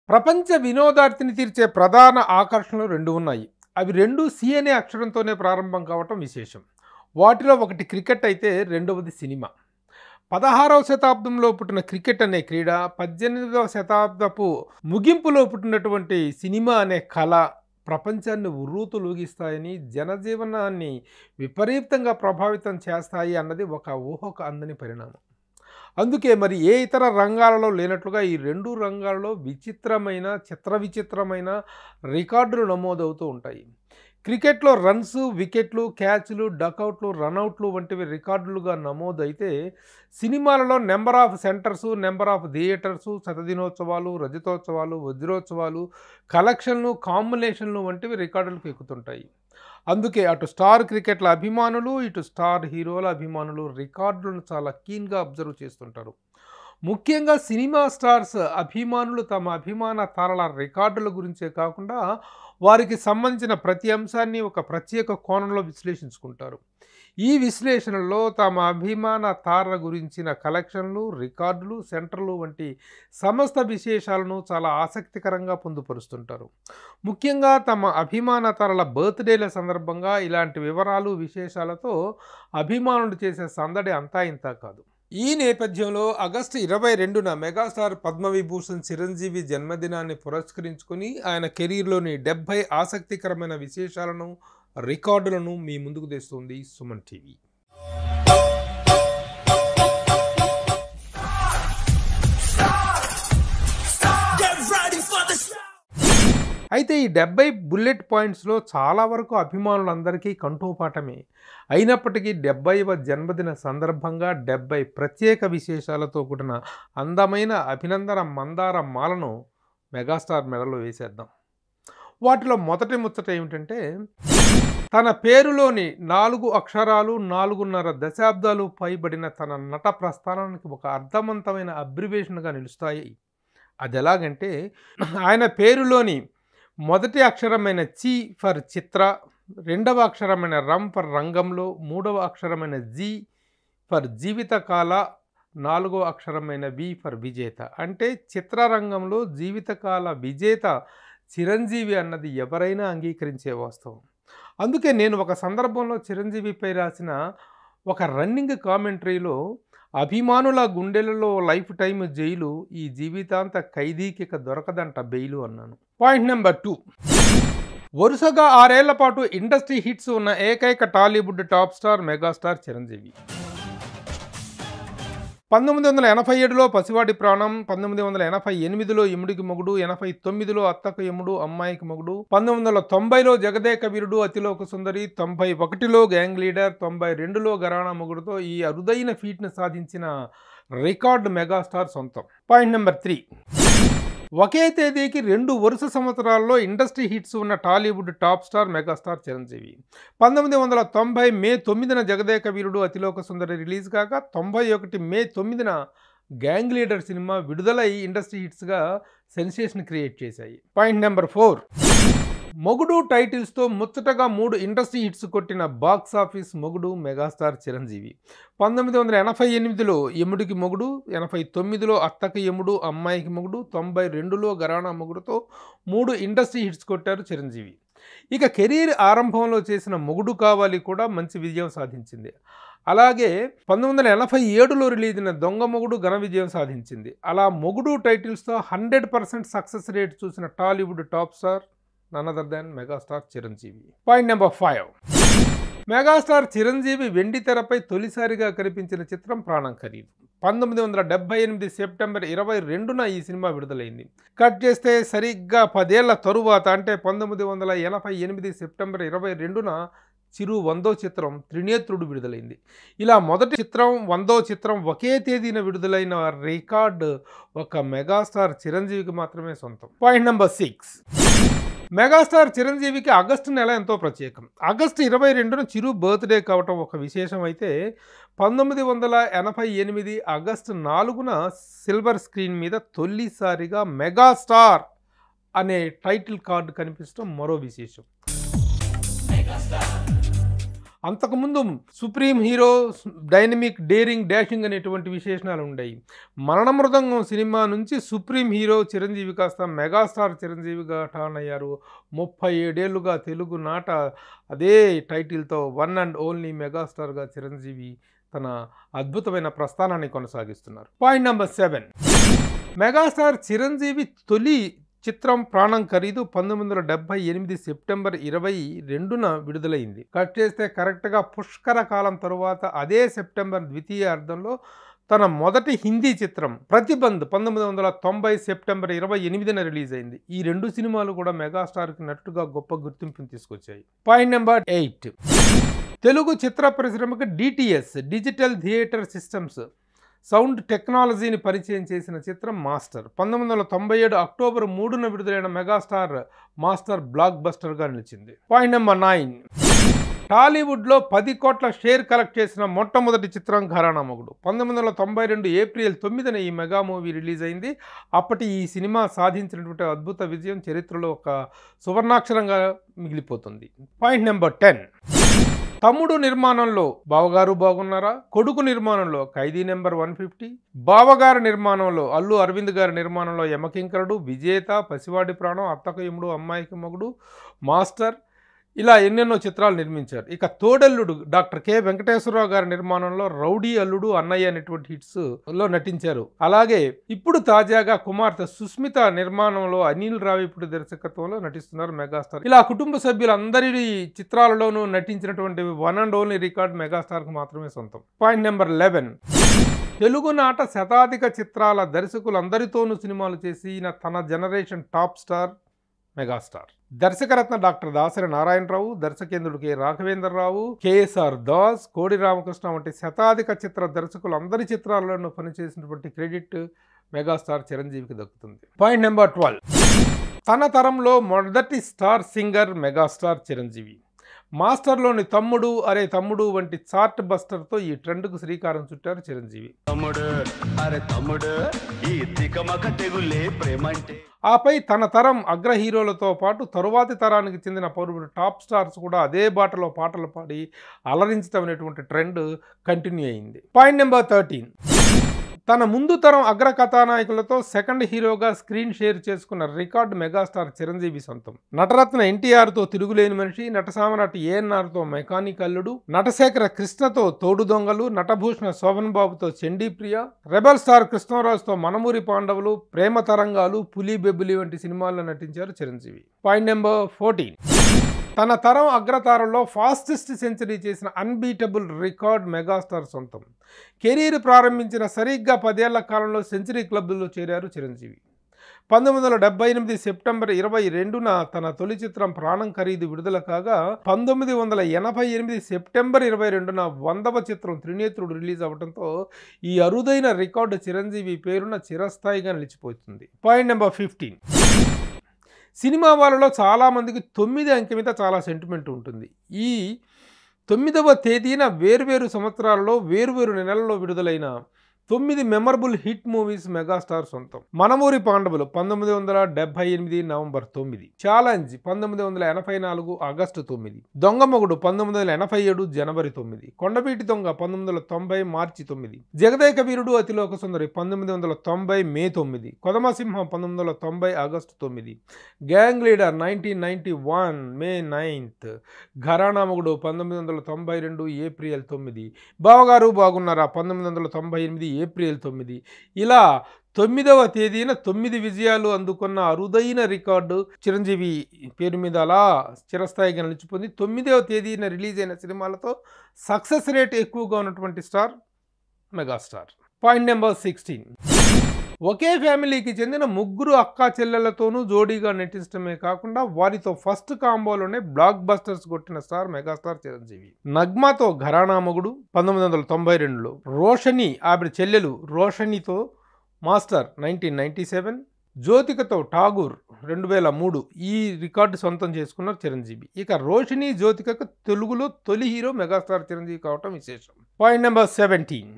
ప్రపంచ వినోదార్తిని తీర్చే ప్రధాన ఆకర్షణలు రెండు ఉన్నాయి. అవి రెండు సి అనే అక్షరంతోనే ప్రారంభం కావటం విశేషం. వాటిలో ఒకటి క్రికెట్ అయితే రెండవది సినిమా. 16వ శతాబ్దంలో పుట్టిన క్రికెట్ అనే క్రీడ 18వ శతాబ్దపు ముగింపులో పుట్టినటువంటి సినిమా అనే కళ ప్రపంచాన్ని ఉర్రూతలూగిస్తాయని, జనజీవనాన్ని విపరీతంగా ప్రభావితం చేస్తాయి అన్నది ఒక ఊహకు అందని పరిణామం. అందుకే మరి ఏ ఇతర రంగాలలో లేనట్లుగా ఈ రెండు రంగాలలో విచిత్రమైన రికార్డులు నమోదవుతూ ఉంటాయి. క్రికెట్లో రన్స్, వికెట్లు, క్యాచ్లు, డకౌట్లు, రన్అవుట్లు వంటివి రికార్డులుగా నమోదైతే, సినిమాలలో number of centres, number of theatres, శతదినోత్సవాలు, రజతోత్సవాలు, వజ్రోత్సవాలు, కలెక్షన్లు, కాంబినేషన్లు వంటివి రికార్డులకు ఎక్కుతుంటాయి. అందుకే అటు స్టార్ క్రికెట్ల అభిమానులు, ఇటు స్టార్ హీరోల అభిమానులు రికార్డులను చాలా కీన్గా అబ్జర్వ్ చేస్తుంటారు. ముఖ్యంగా సినిమా స్టార్స్ అభిమానులు తమ అభిమాన తారల రికార్డుల గురించే కాకుండా వారికి సంబంధించిన ప్రతి అంశాన్ని ఒక ప్రత్యేక కోణంలో విశ్లేషించుకుంటారు. ఈ విశ్లేషణలో తమ అభిమాన తారల గురించిన కలెక్షన్లు, రికార్డులు, సెంటర్లు వంటి సమస్త విశేషాలను చాలా ఆసక్తికరంగా పొందుపరుస్తుంటారు. ముఖ్యంగా తమ అభిమాన తారల బర్త్డేల సందర్భంగా ఇలాంటి వివరాలు, విశేషాలతో అభిమానులు చేసే సందడి అంతా ఇంతా కాదు. ఈ నేపథ్యంలో ఆగస్టు 22న మెగాస్టార్ పద్మవిభూషణ్ చిరంజీవి జన్మదినాన్ని పురస్కరించుకొని ఆయన కెరీర్లోని 70 ఆసక్తికరమైన విశేషాలను, రికార్డులను మీ ముందుకు తెస్తుంది సుమన్ టీవీ. అయితే ఈ 70 బుల్లెట్ పాయింట్స్లో చాలా వరకు అభిమానులందరికీ కంఠోపాఠమే. అయినప్పటికీ 70వ జన్మదిన సందర్భంగా 70 ప్రత్యేక విశేషాలతో కూడిన అందమైన అభినందన మందార మాలను మెగాస్టార్ మెడలో వేసేద్దాం. వాటిలో మొదటి ముచ్చట ఏమిటంటే, తన పేరులోని 4 అక్షరాలు 4.5 దశాబ్దాలు పైబడిన తన నట ప్రస్థానానికి ఒక అర్థవంతమైన అబ్రివేషన్గా నిలుస్తాయి. అది ఎలాగంటే, ఆయన పేరులోని మొదటి అక్షరమైన చి ఫర్ చిత్ర, రెండవ అక్షరమైన రం ఫర్ రంగంలో, మూడవ అక్షరమైన జీ ఫర్ జీవితకాల, నాలుగవ అక్షరమైన వి ఫర్ విజేత. అంటే చిత్రరంగంలో జీవితకాల విజేత చిరంజీవి అన్నది ఎవరైనా అంగీకరించే వాస్తవం. అందుకే నేను ఒక సందర్భంలో చిరంజీవిపై రాసిన ఒక రన్నింగ్ కామెంటరీలో, అభిమానుల గుండెలలో లైఫ్ టైమ్ జైలు, ఈ జీవితాంత ఖైదీకి దొరకదంట బెయిలు అన్నాను. పాయింట్ నెంబర్ 2, వరుసగా 6 ఏళ్ల పాటు ఇండస్ట్రీ హిట్స్ ఉన్న ఏకైక Tollywood top star megastar Chiranjeevi. 1987లో పసివాడి ప్రాణం, 1988లో యముడికి మొగుడు, 89లో అత్తకు యముడు అమ్మాయికి మొగుడు, 1990లో జగదేక వీరుడు అతిలోక సుందరి, 91లో గ్యాంగ్ లీడర్, 92లో గరాణా మొగుడుతో ఈ అరుదైన ఫీట్ను సాధించిన రికార్డు మెగాస్టార్ సొంతం. పాయింట్ నెంబర్ 3, ఒకే తేదీకి 2 వరుస సంవత్సరాల్లో ఇండస్ట్రీ హిట్స్ ఉన్న Tollywood top star megastar Chiranjeevi. 1990 మే 9న జగదేక వీరుడు అతిలోక సుందరి రిలీజ్ కాగా, 91 మే 9న గ్యాంగ్ లీడర్ సినిమా విడుదలై ఇండస్ట్రీ హిట్స్గా సెన్సేషన్ క్రియేట్ చేశాయి. పాయింట్ నెంబర్ 4, మొగుడు టైటిల్స్తో ముచ్చటగా 3 ఇండస్ట్రీ హిట్స్ కొట్టిన బాక్స్ ఆఫీస్ మొగుడు మెగాస్టార్ చిరంజీవి. 1988లో యముడికి మొగుడు, 89లో అత్తకి యముడు అమ్మాయికి మొగుడు, 92లో గరాణా మొగుడుతో 3 ఇండస్ట్రీ హిట్స్ కొట్టారు చిరంజీవి. ఇక కెరీర్ ఆరంభంలో చేసిన మొగుడు కావాలి కూడా మంచి విజయం సాధించింది. అలాగే 1987లో రిలీజ్ అయిన దొంగ మొగుడు ఘన విజయం సాధించింది. అలా మొగుడు టైటిల్స్తో 100% సక్సెస్ రేట్ చూసిన Tollywood top star none other than megastar Chiranjeevi. Point number 5, megastar Chiranjeevi వెండి తెరపై తొలిసారిగా కనిపించిన చిత్రం ప్రాణం ఖరీదు. 1978 సెప్టెంబర్ 22న ఈ సినిమా విడుదలైంది. కట్ చేస్తే సరిగ్గా 10 ఏళ్ల తరువాత, అంటే 1988 సెప్టెంబర్ 22న చిరు 100వ చిత్రం త్రినేత్రుడు విడుదలైంది. ఇలా మొదటి చిత్రం, 100వ చిత్రం ఒకే తేదీన విడుదలైన రికార్డు ఒక మెగాస్టార్ చిరంజీవికి మాత్రమే సొంతం. పాయింట్ నెంబర్ 6, మెగాస్టార్ చిరంజీవికి ఆగస్టు నెల ఎంతో ప్రత్యేకం. ఆగస్టు 22న చిరు బర్త్డే కావటం ఒక విశేషం అయితే, 1988 ఆగస్టు 4న సిల్వర్ స్క్రీన్ మీద తొలిసారిగా మెగాస్టార్ అనే టైటిల్ కార్డు కనిపించడం మరో విశేషం. అంతకుముందు supreme hero, dynamic, daring, dashing అనేటువంటి విశేషణాలు ఉన్నాయి. మరణ మృదంగం సినిమా నుంచి సుప్రీం హీరో చిరంజీవి కాస్త మెగాస్టార్ చిరంజీవిగా టర్న్ అయ్యారు. 37 ఏళ్లుగా తెలుగు నాట అదే టైటిల్తో వన్ అండ్ ఓన్లీ మెగాస్టార్గా చిరంజీవి తన అద్భుతమైన ప్రస్థానాన్ని కొనసాగిస్తున్నారు. పాయింట్ నెంబర్ 7, మెగాస్టార్ చిరంజీవి తొలి చిత్రం ప్రాణం ఖరీదు 1978 సెప్టెంబర్ 22న విడుదలైంది. కట్ చేస్తే కరెక్ట్గా పుష్కర కాలం తరువాత అదే సెప్టెంబర్ ద్వితీయార్థంలో తన మొదటి హిందీ చిత్రం ప్రతిబంధ్ 1990 సెప్టెంబర్ 28న రిలీజ్ అయింది. ఈ 2 సినిమాలు కూడా మెగాస్టార్కి నటుగా గొప్ప గుర్తింపును తీసుకొచ్చాయి. పాయింట్ నెంబర్ 8, తెలుగు చిత్ర పరిశ్రమకు DTS, digital theatre systems, sound టెక్నాలజీని పరిచయం చేసిన చిత్రం మాస్టర్. 1997 అక్టోబర్ 3న విడుదలైన మెగాస్టార్ మాస్టర్ బ్లాక్ బస్టర్గా నిలిచింది. పాయింట్ నెంబర్ 9, టాలీవుడ్లో 10 కోట్ల షేర్ కలెక్ట్ చేసిన మొట్టమొదటి చిత్రం ఘరానా మొగుడు. 1992 ఏప్రిల్ 9న ఈ మెగా మూవీ రిలీజ్ అయింది. అప్పటి ఈ సినిమా సాధించినటువంటి అద్భుత విజయం చరిత్రలో ఒక సువర్ణాక్షరంగా మిగిలిపోతుంది. పాయింట్ నెంబర్ 10, తమ్ముడు నిర్మాణంలో బావగారు బాగున్నారా, కొడుకు నిర్మాణంలో ఖైదీ నెంబర్ 150, బావగారి నిర్మాణంలో అల్లు అరవింద్ గారి నిర్మాణంలో యమకింకరుడు, విజేత, పసివాడి ప్రాణం, అత్తకు యముడు, అమ్మాయికి మొగుడు, మాస్టర్, ఇలా ఎన్నెన్నో చిత్రాలు నిర్మించారు. ఇక తోడల్లుడు డాక్టర్ కె వెంకటేశ్వరరావు గారి నిర్మాణంలో రౌడీ అల్లుడు, అన్నయ్య అనేటువంటి హిట్స్ లో నటించారు. అలాగే ఇప్పుడు తాజాగా కుమార్తె సుస్మిత నిర్మాణంలో అనిల్ రావిపూడి దర్శకత్వంలో నటిస్తున్నారు మెగాస్టార్. ఇలా కుటుంబ సభ్యులందరి చిత్రాలలోనూ నటించినటువంటి వన్ అండ్ ఓన్లీ రికార్డ్ మెగాస్టార్కు మాత్రమే సొంతం. పాయింట్ నెంబర్ 11, తెలుగునాట శతాధిక చిత్రాల దర్శకులందరితోనూ సినిమాలు చేసిన తన జనరేషన్ టాప్ స్టార్ మెగాస్టార్. దర్శకరత్న డాక్టర్ దాసరి నారాయణరావు, దర్శకేంద్రుడు కె రాఘవేంద్రరావు, కేఎస్ఆర్ దాస్, కోడి రామకృష్ణ వంటి శతాధిక చిత్ర దర్శకులందరి చిత్రాలను పనిచేసినటువంటి క్రెడిట్ మెగాస్టార్ చిరంజీవికి దక్కుతుంది. పాయింట్ నెంబర్ 12, తన తరంలో మొదటి స్టార్ సింగర్ మెగాస్టార్ చిరంజీవి. మాస్టర్లోని తమ్ముడు, అరే తమ్ముడు వంటి చార్ట్ బస్టర్తో ఈ ట్రెండ్కు శ్రీకారం చుట్టారు చిరంజీవి. ఆపై తన తరం అగ్ర హీరోలతో పాటు తరువాతి తరానికి చెందిన పలువురు టాప్ స్టార్స్ కూడా అదే బాటలో పాటలు పాడి అలరించడం అనేటువంటి ట్రెండ్ కంటిన్యూ అయింది. పాయింట్ నెంబర్ 13, తన ముందు తరం అగ్ర కథానాయకులతో సెకండ్ హీరోగా స్క్రీన్ షేర్ చేసుకున్న రికార్డు మెగాస్టార్ చిరంజీవి సొంతం. నటరత్న ఎన్టీఆర్తో తిరుగులేని మనిషి, నటసామనటి ఏఎన్ఆర్తో మెకానిక్ అల్లుడు, నటశేఖర కృష్ణతో తోడు దొంగలు, నటభూషణ శోభన్ బాబుతో చండీప్రియ, రెబల్ స్టార్ కృష్ణరాజుతో మనమూరి పాండవులు, ప్రేమ తరంగాలు, పులి బెబ్బులి వంటి సినిమాల్లో నటించారు చిరంజీవి. పాయింట్ నెంబర్ 14, తన తరం అగ్రతారంలో ఫాస్టెస్ట్ సెంచరీ చేసిన అన్బీటబుల్ రికార్డ్ మెగాస్టార్ సొంతం. కెరీర్ ప్రారంభించిన సరిగ్గా 10 ఏళ్ల కాలంలో సెంచరీ క్లబ్లో చేరారు చిరంజీవి. 1978 సెప్టెంబర్ 22న తన తొలి చిత్రం ప్రాణం ఖరీదు విడుదల కాగా 1988 సెప్టెంబర్ 22న 100వ చిత్రం త్రినేత్రుడు రిలీజ్ అవ్వడంతో ఈ అరుదైన రికార్డు చిరంజీవి పేరున చిరస్థాయిగా నిలిచిపోతుంది. పాయింట్ నెంబర్ 15, సినిమా వాళ్ళలో చాలామందికి 9 అంకె మీద చాలా సెంటిమెంట్ ఉంటుంది. ఈ 9వ తేదీన వేర్వేరు సంవత్సరాలలో వేర్వేరు నెలల్లో విడుదలైన 9 మెమరబుల్ హిట్ మూవీస్ మెగాస్టార్ సొంతం. మనమూరి పాండవులు 1978 నవంబర్ 9, ఛాలెంజ్ 1984 ఆగస్టు 9, దొంగమొగుడు 1987 జనవరి 9, కొండవీటి దొంగ 1990 మార్చి 9, జగదేక వీరుడు అతిలోక సుందరి 1990 మే 9, కొదమసింహం 1990 ఆగస్టు 9, గ్యాంగ్ లీడర్ 1991 మే 9, ఘరానా మొగుడు 1992 ఏప్రిల్ 9, బావగారు బాగున్నారా 1998 ఏప్రిల్ 9. ఇలా 9వ తేదీన 9 విజయాలు అందుకున్న అరుదైన రికార్డు చిరంజీవి పేరు మీద అలా చిరస్థాయిగా నిలిచిపోయింది. 9వ తేదీన రిలీజ్ అయిన సినిమాలతో సక్సెస్ రేట్ ఎక్కువగా ఉన్నటువంటి స్టార్ మెగాస్టార్. పాయింట్ నెంబర్ 16, ఒకే ఫ్యామిలీకి చెందిన 3 అక్కా చెల్లెలతోనూ జోడీగా నటించడమే కాకుండా వారితో ఫస్ట్ కాంబోలోనే బ్లాక్ బస్టర్స్ కొట్టిన స్టార్ మెగాస్టార్ చిరంజీవి. నగ్మాతో ఘరానా మొగుడు 1992లో, రోషని ఆవిడ చెల్లెలు రోషనితో మాస్టర్ 1997, జ్యోతికతో ఠాగూర్ 2003 ఈ రికార్డు సొంతం చేసుకున్నారు చిరంజీవి. ఇక రోషిని జ్యోతికకు తెలుగులో తొలి హీరో మెగాస్టార్ చిరంజీవి కావటం విశేషం. పాయింట్ నెంబర్ 17,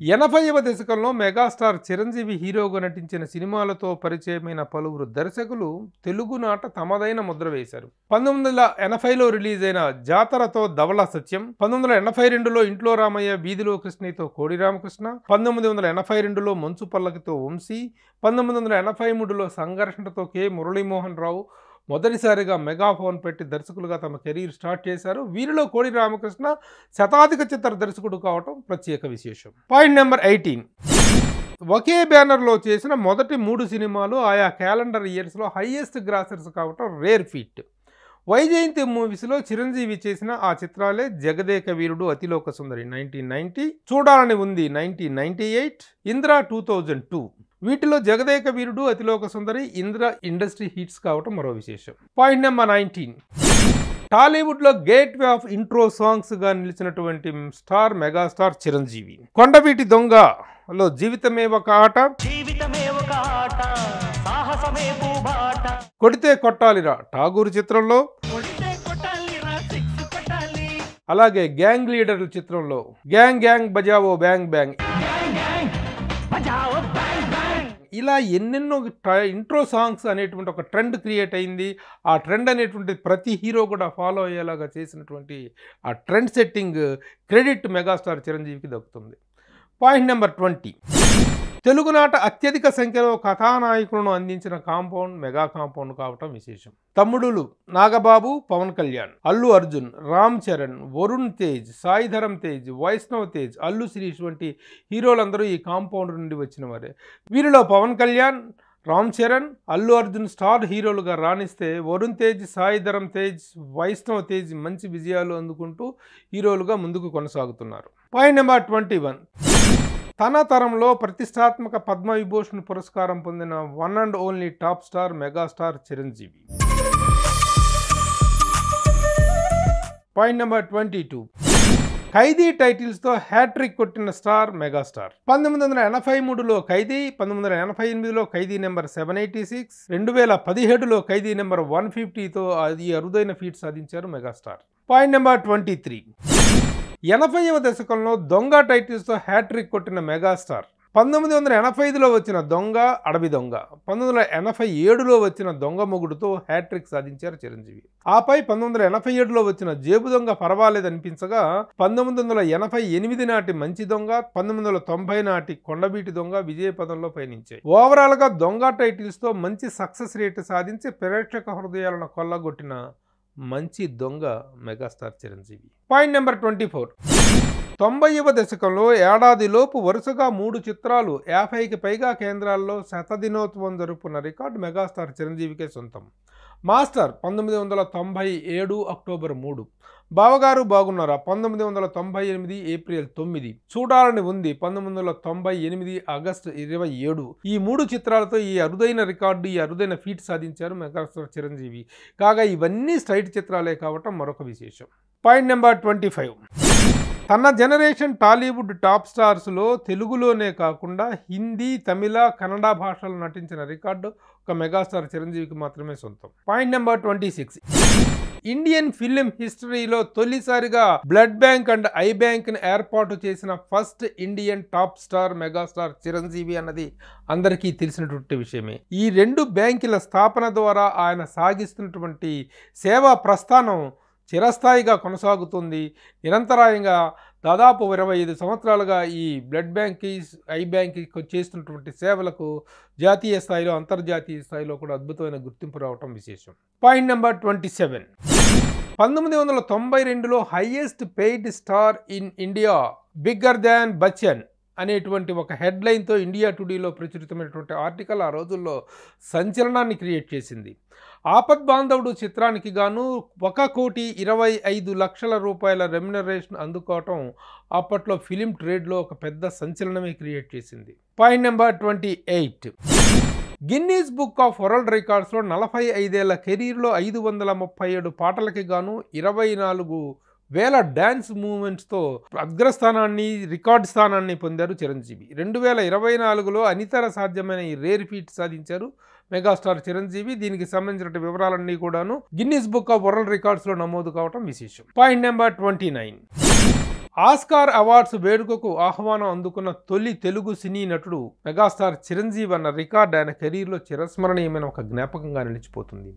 80వ దశకంలో మెగాస్టార్ చిరంజీవి హీరోగా నటించిన సినిమాలతో పరిచయమైన పలువురు దర్శకులు తెలుగునాట తమదైన ముద్ర వేశారు. 1980లో రిలీజ్ అయిన జాతరతో ధవళ సత్యం, 1982లో ఇంట్లో రామయ్య వీధిలో కృష్ణయ్యతో కోడి రామకృష్ణ, 1982లో మంచు పల్లకితో వంశీ, 1983లో సంఘర్షణతో కె మురళీమోహన్ రావు మొదటిసారిగా మెగాఫోన్ పెట్టి దర్శకులుగా తమ కెరీర్ స్టార్ట్ చేశారు. వీరిలో కోడి రామకృష్ణ శతాధిక చిత్ర దర్శకుడు కావటం ప్రత్యేక విశేషం. Point number 18. ఒకే బ్యానర్లో చేసిన మొదటి 3 సినిమాలు ఆయా క్యాలెండర్ ఇయర్స్లో హైయెస్ట్ గ్రాసర్స్ కావటం రేర్ ఫీట్. వైజయంతి మూవీస్లో చిరంజీవి చేసిన ఆ చిత్రాలే జగదేక వీరుడు, అతిలోక సుందరి 1990, చూడాలని ఉంది 1998, ఇంద్ర 2002. వీటిలో జగదేక వీరుడు, అతిలోక సుందరి, ఇంద్ర ఇండస్ట్రీ హిట్స్ కావటం మరో విశేషం. Point number 19. టాలీవుడ్లో గేట్ వే ఆఫ్ ఇంట్రో సాంగ్స్గా నిలిచినటువంటి స్టార్ మెగాస్టార్ చిరంజీవి. కొండవీటి దొంగలో జీవితమే ఒక ఆట, కొడితే కొట్టాలిరా ఠాగూర్ చిత్రంలో, అలాగే గ్యాంగ్ లీడర్ చిత్రంలో గ్యాంగ్ గ్యాంగ్ బజావో బ్యాంగ్ బ్యాంగ్, ఇలా ఎన్నెన్నో ఇంట్రో సాంగ్స్ అనేటువంటి ఒక ట్రెండ్ క్రియేట్ అయింది. ఆ ట్రెండ్ అనేటువంటి ప్రతి హీరో కూడా ఫాలో అయ్యేలాగా చేసినటువంటి ఆ ట్రెండ్ సెట్టింగ్ క్రెడిట్ మెగాస్టార్ చిరంజీవికి దక్కుతుంది. Point number 20. తెలుగునాట అత్యధిక సంఖ్యలో కథానాయకులను అందించిన కాంపౌండ్ మెగా కాంపౌండ్ కావటం విశేషం. తమ్ముడులు నాగబాబు, పవన్ కళ్యాణ్, అల్లు అర్జున్, రామ్ చరణ్, వరుణ్ తేజ్, సాయిధరం తేజ్, వైష్ణవ్ తేజ్, అల్లు శిరీష్ వంటి హీరోలందరూ ఈ కాంపౌండ్ నుండి వచ్చిన వారే. వీరిలో పవన్ కళ్యాణ్, రామ్ చరణ్, అల్లు అర్జున్ స్టార్ హీరోలుగా రాణిస్తే, వరుణ్ తేజ్, సాయిధరం తేజ్, వైష్ణవ్ తేజ్ మంచి విజయాలు అందుకుంటూ హీరోలుగా ముందుకు కొనసాగుతున్నారు. Point number 21. తన తరంలో ప్రతిష్టాత్మక పద్మవిభూషణ్ పురస్కారం పొందిన one and only top star megastar Chiranjeevi. Point number 22. ఖైదీ టైటిల్స్తో హ్యాట్రిక్ కొట్టిన స్టార్ మెగాస్టార్. 1983లో ఖైదీ, 1988లో ఖైదీ నెంబర్ 786, 2017లో ఖైదీ నెంబర్ 150తో అది అరుదైన ఫీట్ సాధించారు మెగాస్టార్. Point number 23. 80వ దశకంలో దొంగ టైటిల్స్తో హ్యాట్రిక్ కొట్టిన మెగాస్టార్. 1985లో వచ్చిన దొంగ, అడవి దొంగ, 1987లో వచ్చిన దొంగ మొగుడుతో హ్యాట్రిక్ సాధించారు చిరంజీవి. ఆపై 1987లో వచ్చిన జేబు దొంగ పర్వాలేదనిపించగా, 1988 నాటి మంచి దొంగ, 1990 నాటి కొండబీటి దొంగ విజయపదంలో పయనించాయి. ఓవరాల్గా దొంగ టైటిల్స్తో మంచి సక్సెస్ రేట్ సాధించి ప్రేక్షక హృదయాలను కొల్లగొట్టిన మంచి దొంగ మెగాస్టార్ చిరంజీవి. Point number 24. 90వ దశకంలో ఏడాదిలోపు వరుసగా 3 చిత్రాలు 50కి పైగా కేంద్రాల్లో శతదినోత్సవం జరుపుకున్న రికార్డు మెగాస్టార్ చిరంజీవికే సొంతం. మాస్టర్ 1997 అక్టోబర్ 3, బావగారు బాగున్నారా 1998 ఏప్రిల్ 9, చూడాలని ఉంది 1998 ఆగస్టు 27. ఈ 3 చిత్రాలతో ఈ అరుదైన రికార్డు, ఈ అరుదైన ఫీట్ సాధించారు మెగాస్టార్ చిరంజీవి. కాగా ఇవన్నీ స్ట్రైట్ చిత్రాలే కావటం మరొక విశేషం. Point number 25. తన జనరేషన్ టాలీవుడ్ టాప్ స్టార్స్లో తెలుగులోనే కాకుండా హిందీ, తమిళ, కన్నడ భాషలో నటించిన రికార్డు ఒక మెగాస్టార్ చిరంజీవికి మాత్రమే సొంతం. Point number 26. ఇండియన్ ఫిలిం హిస్టరీలో తొలిసారిగా బ్లడ్ బ్యాంక్ అండ్ ఐ బ్యాంక్ని ఏర్పాటు చేసిన first Indian top star megastar Chiranjeevi అన్నది అందరికీ తెలిసినటువంటి విషయమే. ఈ 2 బ్యాంకుల స్థాపన ద్వారా ఆయన సాగిస్తున్నటువంటి సేవా ప్రస్థానం చిరస్థాయిగా కొనసాగుతుంది. నిరంతరాయంగా దాదాపు 25 సంవత్సరాలుగా ఈ బ్లడ్ బ్యాంక్కి, ఐ బ్యాంక్కి చేస్తున్నటువంటి సేవలకు జాతీయ స్థాయిలో, అంతర్జాతీయ స్థాయిలో కూడా అద్భుతమైన గుర్తింపు రావటం విశేషం. Point number 27. 1992లో highest paid star in India, bigger than Bachchan అనేటువంటి ఒక హెడ్లైన్తో ఇండియా టుడేలో ప్రచురితమైనటువంటి ఆర్టికల్ ఆ రోజుల్లో సంచలనాన్ని క్రియేట్ చేసింది. ఆపద్బాంధవుడు చిత్రానికి గాను 1,25,00,000 రూపాయల రెమ్యునరేషన్ అందుకోవటం అప్పట్లో ఫిలిం ట్రేడ్లో ఒక పెద్ద సంచలనమే క్రియేట్ చేసింది. Point number 28. Guinness book of world రికార్డ్స్లో 45 ఏళ్ల కెరీర్లో 537 పాటలకి గాను 24,000 డ్యాన్స్ మూమెంట్స్తో అగ్రస్థానాన్ని, రికార్డ్ స్థానాన్ని పొందారు చిరంజీవి. 2024లో అనితర సాధ్యమైన ఈ రేర్ ఫీట్ సాధించారు మెగాస్టార్ చిరంజీవి. దీనికి సంబంధించిన వివరాలన్నీ కూడాను గిన్నీస్ బుక్ ఆఫ్ వరల్డ్ రికార్డ్స్లో నమోదు కావటం విశేషం. Point number 29. ఆస్కార్ అవార్డ్స్ వేడుకకు ఆహ్వానం అందుకున్న తొలి తెలుగు సినీ నటుడు మెగాస్టార్ చిరంజీవి అన్న రికార్డ్ ఆయన కెరీర్లో చిరస్మరణీయమైన ఒక జ్ఞాపకంగా నిలిచిపోతుంది.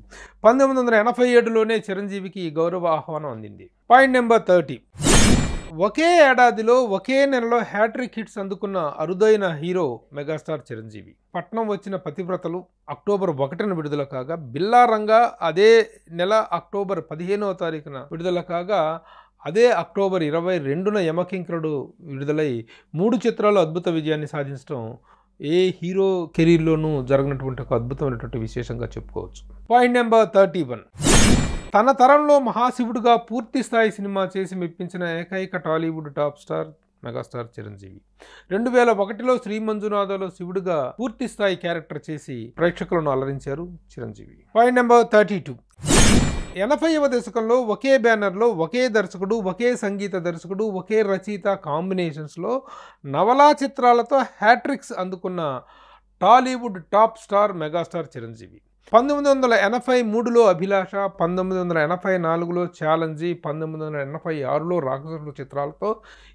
1987లోనే చిరంజీవికి ఈ గౌరవ ఆహ్వానం అందింది. Point number 30. ఒకే ఏడాదిలో ఒకే నెలలో హ్యాట్రిక్ హిట్స్ అందుకున్న అరుదైన హీరో మెగాస్టార్ చిరంజీవి. పట్నం వచ్చిన పతివ్రతలు అక్టోబర్ 1న విడుదల కాగా, బిల్లారంగా అదే నెల అక్టోబర్ 15వ తారీఖున విడుదల కాగా, అదే అక్టోబర్ 22న యమకింకరుడు విడుదలై 3 చిత్రాలు అద్భుత విజయాన్ని సాధించడం ఏ హీరో కెరీర్లోనూ జరగనటువంటి ఒక అద్భుతమైనటువంటి విశేషంగా చెప్పుకోవచ్చు. Point number 31. తన తరంలో మహాశివుడుగా పూర్తి స్థాయి సినిమా చేసి మెప్పించిన ఏకైక Tollywood top star megastar Chiranjeevi. 2001లో శ్రీ మంజునాథలో శివుడుగా పూర్తి స్థాయి క్యారెక్టర్ చేసి ప్రేక్షకులను అలరించారు చిరంజీవి. Point number 32. 80వ దశకంలో ఒకే బ్యానర్లో ఒకే దర్శకుడు, ఒకే సంగీత దర్శకుడు, ఒకే రచయిత కాంబినేషన్స్లో నవలా చిత్రాలతో హ్యాట్రిక్స్ అందుకున్న Tollywood top star megastar Chiranjeevi. 1983లో అభిలాష, 1984లో ఛాలెంజీ, 1986లో రాక్షసుడు చిత్రాలతో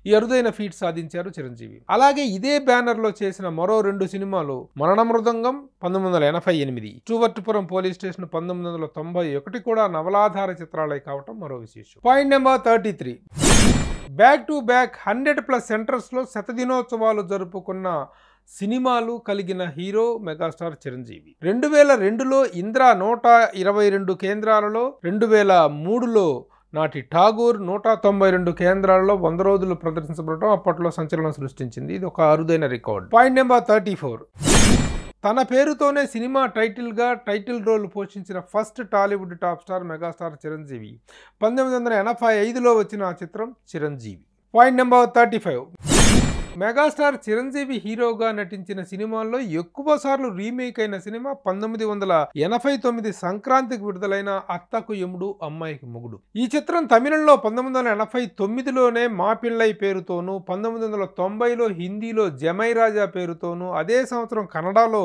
ఈ అరుదైన ఫీట్ సాధించారు చిరంజీవి. అలాగే ఇదే బ్యానర్లో చేసిన మరో 2 సినిమాలు మరణమృదంగం 1988, స్టూవర్ట్పురం పోలీస్ స్టేషన్ 1991 కూడా నవలాధార చిత్రాలే కావటం మరో విశేషం. Point number 33. Back to back 100+ సెంటర్స్లో శతదినోత్సవాలు జరుపుకున్న సినిమాలు కలిగిన హీరో మెగాస్టార్ చిరంజీవి. 2002లో ఇంద్ర 122 కేంద్రాలలో, 2003లో నాటి ఠాగూర్ 192 కేంద్రాలలో 100 రోజులు ప్రదర్శించబడటం అప్పట్లో సంచలనం సృష్టించింది. ఇది ఒక అరుదైన రికార్డ్. Point number 34. తన పేరుతోనే సినిమా టైటిల్గా టైటిల్ రోల్ పోషించిన first Tollywood top star megastar Chiranjeevi. 1985లో వచ్చిన ఆ చిత్రం Chiranjeevi. Point number 35. Megastar Chiranjeevi హీరోగా నటించిన సినిమాల్లో ఎక్కువ సార్లు రీమేక్ అయిన సినిమా 1989 సంక్రాంతికి విడుదలైన అత్తకు యముడు అమ్మాయికి మొగుడు. ఈ చిత్రం తమిళంలో 1989లోనే మా పిల్లై పేరుతోనూ, 1990లో హిందీలో జమై రాజా పేరుతోనూ, అదే సంవత్సరం కన్నడలో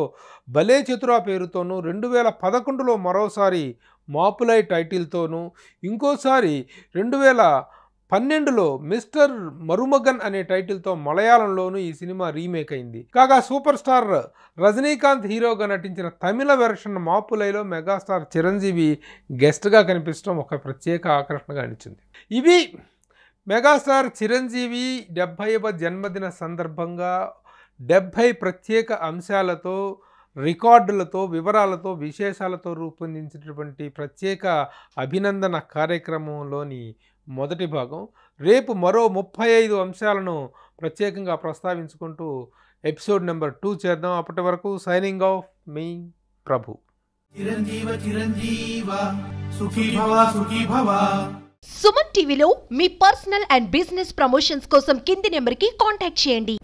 భలే చతురా పేరుతోనూ, 2011లో మరోసారి మాపులై టైటిల్తోనూ, ఇంకోసారి 2012లో మిస్టర్ మరుమగన్ అనే టైటిల్తో మలయాళంలోనూ ఈ సినిమా రీమేక్ అయింది. కాగా సూపర్ స్టార్ రజనీకాంత్ హీరోగా నటించిన తమిళ వెర్షన్ మాపులైలో మెగాస్టార్ చిరంజీవి గెస్ట్గా కనిపించడం ఒక ప్రత్యేక ఆకర్షణగా నిలిచింది. ఇవి మెగాస్టార్ చిరంజీవి 70వ జన్మదిన సందర్భంగా 70 ప్రత్యేక అంశాలతో, రికార్డులతో, వివరాలతో, విశేషాలతో రూపొందించినటువంటి ప్రత్యేక అభినందన కార్యక్రమంలోని మొదటి భాగం. రేపు మరో 35 అంశాలను ప్రత్యేకంగా ప్రస్తావించుకుంటూ ఎపిసోడ్ నెంబర్ 2 చేద్దాం. అప్పటి వరకు సైనింగ్ ఆఫ్, మీ ప్రభు. సుమన్ టీవీలో మీ పర్సనల్ అండ్ బిజినెస్ ప్రమోషన్స్ కోసం కింది నెంబర్కి కాంటాక్ట్ చేయండి.